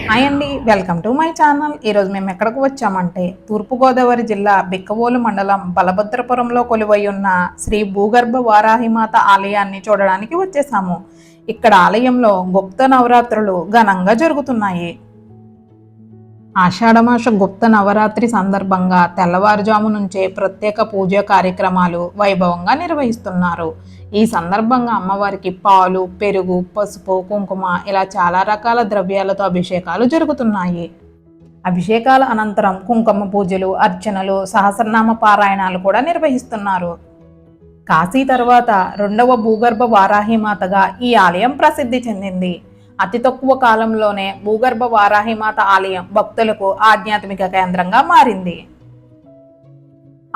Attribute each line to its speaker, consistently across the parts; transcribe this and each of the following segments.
Speaker 1: Hi అండి, welcome to my channel. ఈరోజు మేము ఎక్కడికి వచ్చామంటే తూర్పుగోదావరి జిల్లా బిక్కవోలు మండలం బలభద్రపురంలో కొలువై ఉన్న శ్రీ భూగర్భ వారాహిమాత ఆలయాన్ని చూడడానికి వచ్చేసాము. ఇక్కడ ఆలయంలో గుప్త నవరాత్రులు ఘనంగా జరుగుతున్నాయి. ఆషాఢమాస గుప్త నవరాత్రి సందర్భంగా తెల్లవారుజాము నుంచే ప్రత్యేక పూజా కార్యక్రమాలు వైభవంగా నిర్వహిస్తున్నారు. ఈ సందర్భంగా అమ్మవారికి పాలు, పెరుగు, పసుపు, కుంకుమ ఇలా చాలా రకాల ద్రవ్యాలతో అభిషేకాలు జరుగుతున్నాయి. అభిషేకాల అనంతరం కుంకుమ పూజలు, అర్చనలు, సహస్రనామ పారాయణాలు కూడా నిర్వహిస్తున్నారు. కాశీ తర్వాత రెండవ భూగర్భ వారాహిమాతగా ఈ ఆలయం ప్రసిద్ధి చెందింది. అతి తక్కువ కాలంలోనే భూగర్భ వారాహిమాత ఆలయం భక్తులకు ఆధ్యాత్మిక కేంద్రంగా మారింది.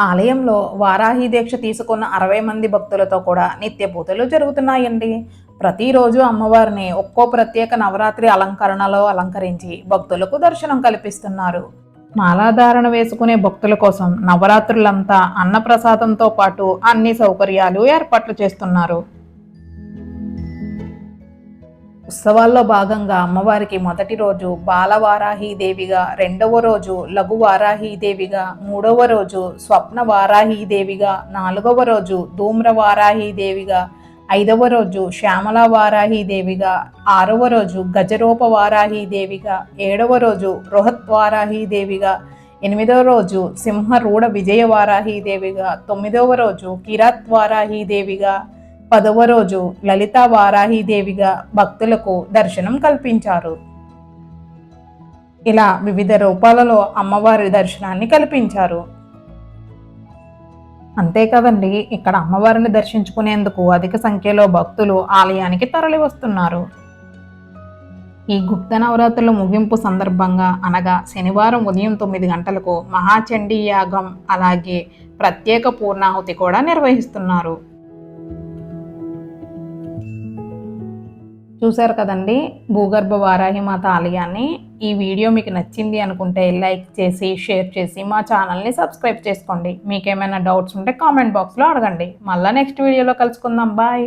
Speaker 1: ఆలయంలో వారాహి దీక్ష తీసుకున్న 60 మంది భక్తులతో కూడా నిత్య పూజలు జరుగుతున్నాయండి. ప్రతిరోజు అమ్మవారిని ఒక్కో ప్రత్యేక నవరాత్రి అలంకరణలో అలంకరించి భక్తులకు దర్శనం కల్పిస్తున్నారు. మాలాధారణ వేసుకునే భక్తుల కోసం నవరాత్రులంతా అన్నప్రసాదంతో పాటు అన్ని సౌకర్యాలు ఏర్పాట్లు చేస్తున్నారు. ఉత్సవాల్లో భాగంగా అమ్మవారికి మొదటి రోజు బాలవారాహీదేవిగా, రెండవ రోజు లఘు వారాహీదేవిగా, మూడవ రోజు స్వప్న వారాహీదేవిగా, నాలుగవ రోజు ధూమ్ర వారాహీదేవిగా, ఐదవ రోజు శ్యామల వారాహీదేవిగా, ఆరవ రోజు గజరూప వారాహీదేవిగా, ఏడవ రోజు బృహత్ వారాహీదేవిగా, ఎనిమిదవ రోజు సింహరూఢ విజయ వారాహీదేవిగా, తొమ్మిదవ రోజు కిరాత్ వారాహీదేవిగా, 10వ రోజు లలిత వారాహీదేవిగా భక్తులకు దర్శనం కల్పించారు. ఇలా వివిధ రూపాలలో అమ్మవారి దర్శనాన్ని కల్పించారు. అంతేకాదండి, ఇక్కడ అమ్మవారిని దర్శించుకునేందుకు అధిక సంఖ్యలో భక్తులు ఆలయానికి తరలి వస్తున్నారు. ఈ గుప్త నవరాత్రుల ముగింపు సందర్భంగా అనగా శనివారం ఉదయం 9 గంటలకు మహాచండీ యాగం, అలాగే ప్రత్యేక పూర్ణాహుతి కూడా నిర్వహిస్తున్నారు. చూశారు కదండి భూగర్భ వారాహిమాత ఆలయాన్ని. ఈ వీడియో మీకు నచ్చింది అనుకుంటే లైక్ చేసి, షేర్ చేసి మా ఛానల్ని సబ్స్క్రైబ్ చేసుకోండి. మీకేమైనా డౌట్స్ ఉంటే కామెంట్ బాక్స్లో అడగండి. మళ్ళీ నెక్స్ట్ వీడియోలో కలుసుకుందాం. బాయ్.